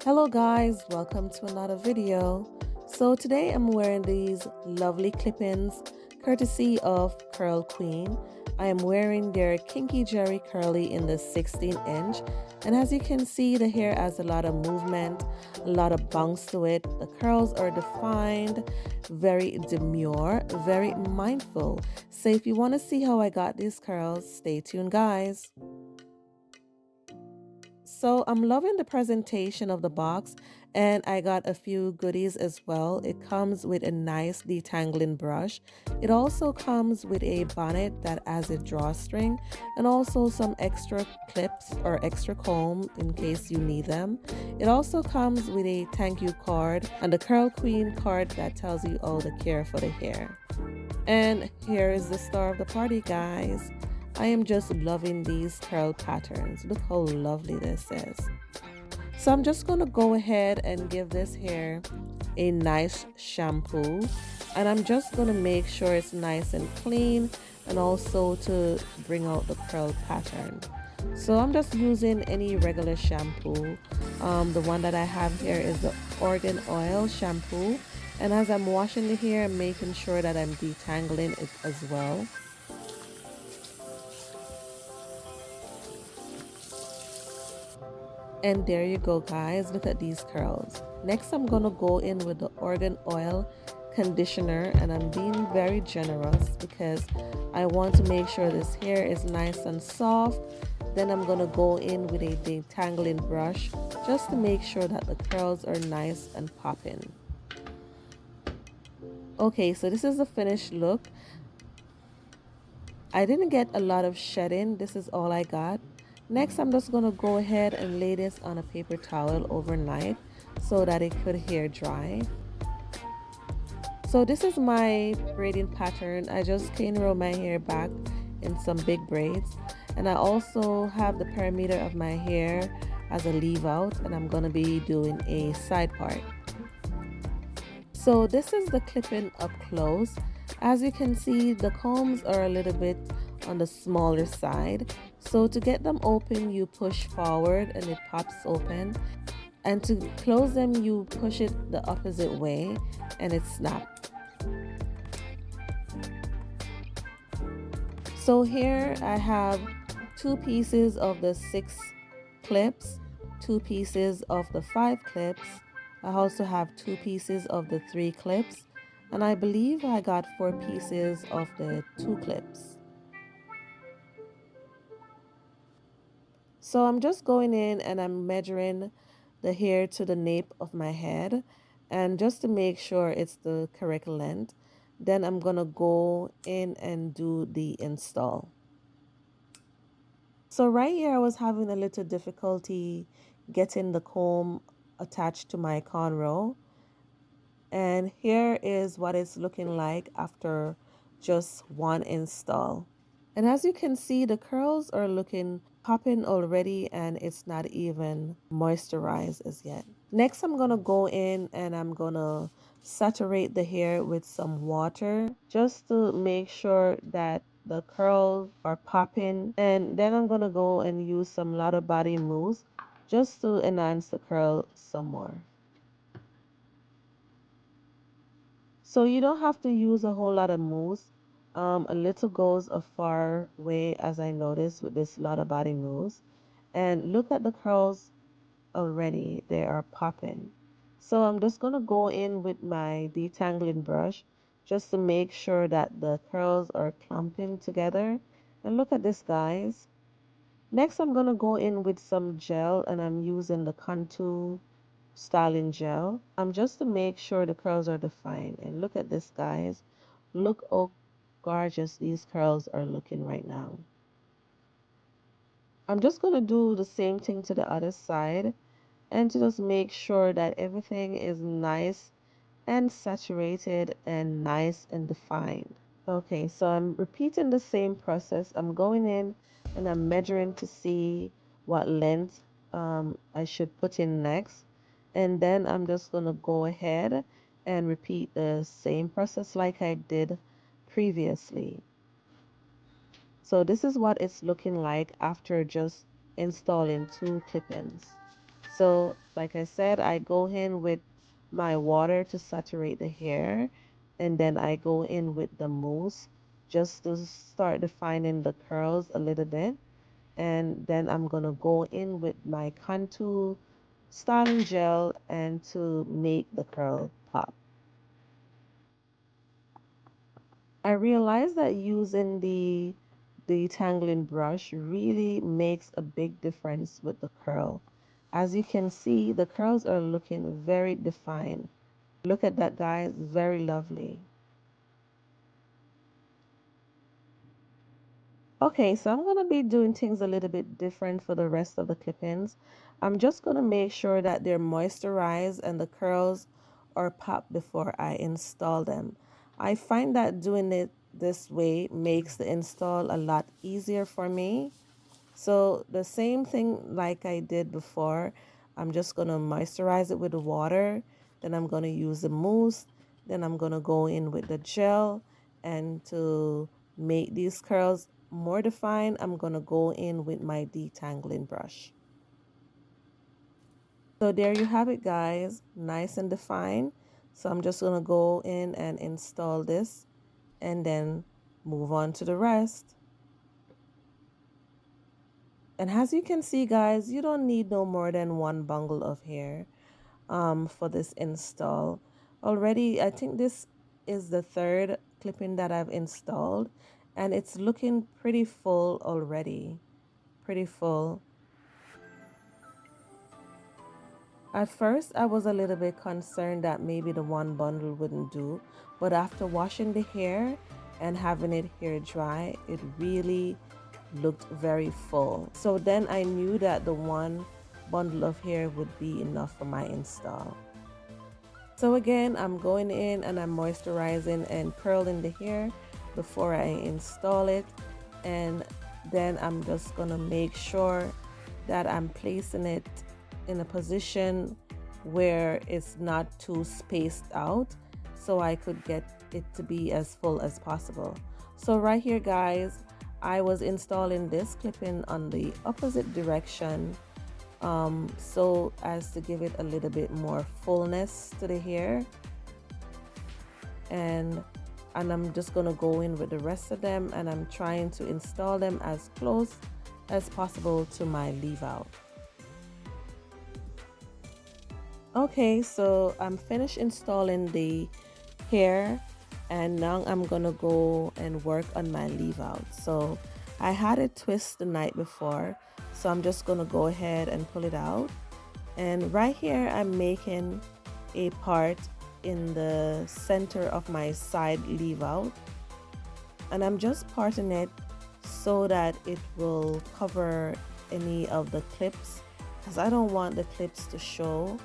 Hello guys, welcome to another video. So today I'm wearing these lovely clip-ins courtesy of CurlQueen. I am wearing their Kinky Jerry Curly in the 16-inch, and as you can see, the hair has a lot of movement, a lot of bounce to it. The curls are defined, very demure, very mindful. So if you want to see how I got these curls, stay tuned guys. So I'm loving the presentation of the box, and I got a few goodies as well. It comes with a nice detangling brush. It also comes with a bonnet that has a drawstring and also some extra clips or extra comb in case you need them. It also comes with a thank you card and the CurlQueen card that tells you all the care for the hair. And here is the star of the party, guys. I am just loving these curl patterns. Look how lovely this is. So I'm just going to go ahead and give this hair a nice shampoo. And I'm just going to make sure it's nice and clean and also to bring out the curl pattern. So I'm just using any regular shampoo. The one that I have here is the Argan Oil shampoo. And as I'm washing the hair, I'm making sure that I'm detangling it as well. And there you go guys, look at these curls. Next I'm gonna go in with the Argan Oil conditioner, and I'm being very generous because I want to make sure this hair is nice and soft. Then I'm gonna go in with a detangling brush just to make sure that the curls are nice and popping. Okay, so this is the finished look. I didn't get a lot of shedding. This is all I got. Next, I'm just going to go ahead and lay this on a paper towel overnight so that it could hair dry. So this is my braiding pattern. I just came roll my hair back in some big braids. And I also have the perimeter of my hair as a leave out, and I'm going to be doing a side part. So this is the clipping up close. As you can see, the combs are a little bit on the smaller side. So to get them open, you push forward and it pops open. And to close them, you push it the opposite way and it snaps. So here I have 2 pieces of the 6 clips, 2 pieces of the 5 clips. I also have 2 pieces of the 3 clips, and I believe I got 4 pieces of the 2 clips. So I'm just going in and I'm measuring the hair to the nape of my head, and just to make sure it's the correct length, then I'm gonna go in and do the install. So right here I was having a little difficulty getting the comb attached to my cornrow. And here is what it's looking like after just one install. And as you can see, the curls are looking popping already, and it's not even moisturized as yet. Next, I'm going to go in and I'm going to saturate the hair with some water just to make sure that the curls are popping. And then I'm going to go and use some lot of body mousse just to enhance the curl some more. So you don't have to use a whole lot of mousse. A little goes a far way, as I noticed with this lot of body mousse. And look at the curls already. They are popping. So I'm just going to go in with my detangling brush just to make sure that the curls are clumping together. And look at this, guys. Next, I'm going to go in with some gel, and I'm using the Contour styling gel. Just to make sure the curls are defined. And look at this, guys. Look how gorgeous these curls are looking right now. I'm just going to do the same thing to the other side, and to just make sure that everything is nice and saturated and nice and defined. Okay, so I'm repeating the same process. I'm going in and I'm measuring to see what length I should put in next. And then I'm just going to go ahead and repeat the same process like I did previously. So this is what it's looking like after just installing 2 clip-ins. So, like I said, I go in with my water to saturate the hair, and then I go in with the mousse just to start defining the curls a little bit. And then I'm gonna go in with my contour styling gel and to make the curl pop. I realized that using the detangling brush really makes a big difference with the curl. As you can see, the curls are looking very defined. Look at that, guys, very lovely. Okay, so I'm gonna be doing things a little bit different for the rest of the clip-ins. I'm just gonna make sure that they're moisturized and the curls are popped before I install them. I find that doing it this way makes the install a lot easier for me. So the same thing like I did before, I'm just going to moisturize it with the water. Then I'm going to use the mousse. Then I'm going to go in with the gel. And to make these curls more defined, I'm going to go in with my detangling brush. So there you have it, guys. Nice and defined. So I'm just going to go in and install this and then move on to the rest. And as you can see, guys, you don't need no more than one bundle of hair for this install. Already, I think this is the third clipping that I've installed, and it's looking pretty full already. Pretty full. At first, I was a little bit concerned that maybe the one bundle wouldn't do, but after washing the hair and having it hair dry, it really looked very full. So then I knew that the one bundle of hair would be enough for my install. So again, I'm going in and I'm moisturizing and curling the hair before I install it. And then I'm just gonna make sure that I'm placing it in a position where it's not too spaced out so I could get it to be as full as possible. So right here, guys, I was installing this clip-in on the opposite direction so as to give it a little bit more fullness to the hair, and I'm just gonna go in with the rest of them, and I'm trying to install them as close as possible to my leave out. Okay, so I'm finished installing the hair, and now I'm gonna go and work on my leave out. So I had it twist the night before, so I'm just gonna go ahead and pull it out. And right here I'm making a part in the center of my side leave out, and I'm just parting it so that it will cover any of the clips, because I don't want the clips to show.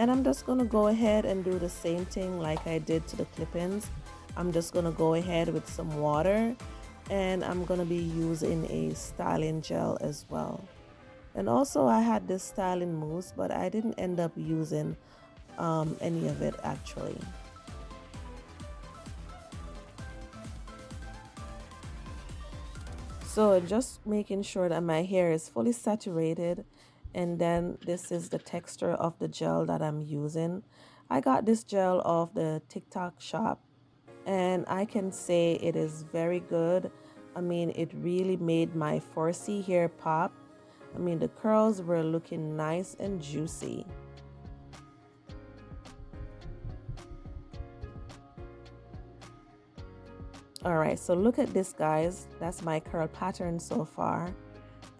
And I'm just going to go ahead and do the same thing like I did to the clip-ins. I'm just going to go ahead with some water, and I'm going to be using a styling gel as well. And also I had this styling mousse, but I didn't end up using any of it actually. So just making sure that my hair is fully saturated, and then this is the texture of the gel that I'm using. I got this gel off the TikTok shop, and I can say it is very good. I mean, it really made my 4C hair pop. I mean, the curls were looking nice and juicy. Alright, so look at this, guys. That's my curl pattern so far.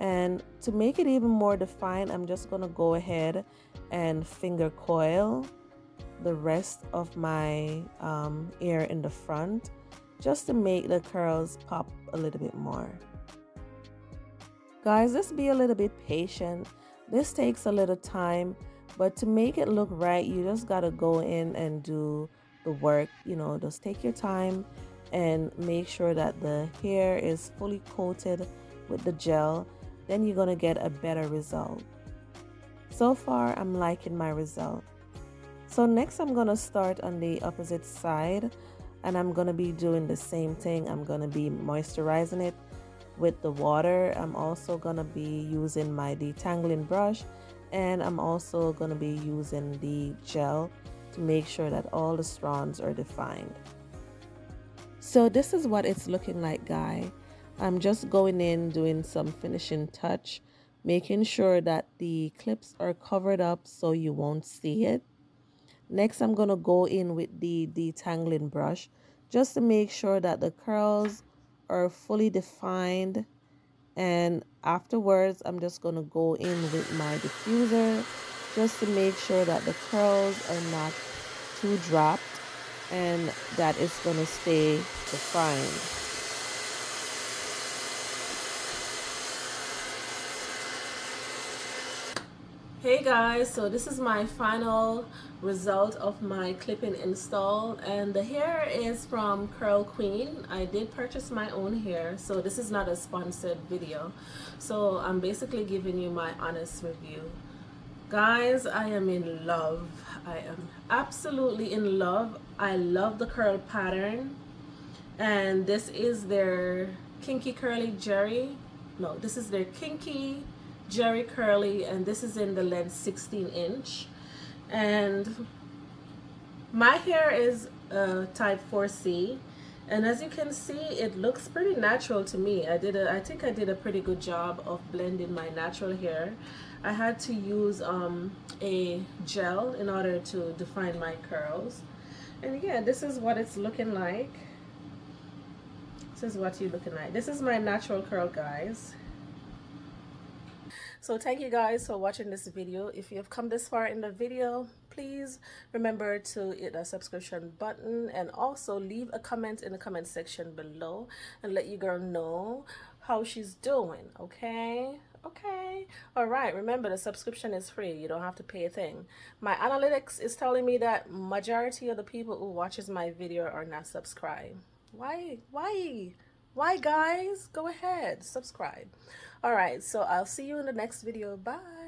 And to make it even more defined, I'm just going to go ahead and finger coil the rest of my ear in the front, just to make the curls pop a little bit more. Guys, just be a little bit patient. This takes a little time, but to make it look right, you just got to go in and do the work. You know, just take your time and make sure that the hair is fully coated with the gel. Then you're going to get a better result. So far, I'm liking my result. So next, I'm going to start on the opposite side, and I'm going to be doing the same thing. I'm going to be moisturizing it with the water. I'm also gonna be using my detangling brush, and I'm also gonna be using the gel to make sure that all the strands are defined. So this is what it's looking like, guy. I'm just going in doing some finishing touch, making sure that the clips are covered up so you won't see it. Next, I'm going to go in with the detangling brush just to make sure that the curls are fully defined. And afterwards, I'm just going to go in with my diffuser just to make sure that the curls are not too dropped and that it's going to stay defined. Hey guys, so this is my final result of my clipping install, and the hair is from CurlQueen. I did purchase my own hair, so this is not a sponsored video. So I'm basically giving you my honest review. Guys, I am in love. I am absolutely in love. I love the curl pattern, and this is their Kinky Curly Jerry. No, this is their Kinky Jerry Curly, and this is in the length 16" and my hair is type 4C, and as you can see, it looks pretty natural to me. I think I did a pretty good job of blending my natural hair. I had to use a gel in order to define my curls, and yeah, this is what it's looking like. This is what you're looking like. This is my natural curl, guys. So thank you guys for watching this video. If you have come this far in the video, please remember to hit the subscription button and also leave a comment in the comment section below and let your girl know how she's doing. Okay, all right. Remember, the subscription is free. You don't have to pay a thing. My analytics is telling me that majority of the people who watches my video are not subscribed. Why, guys? Go ahead, subscribe. All right, so I'll see you in the next video. Bye.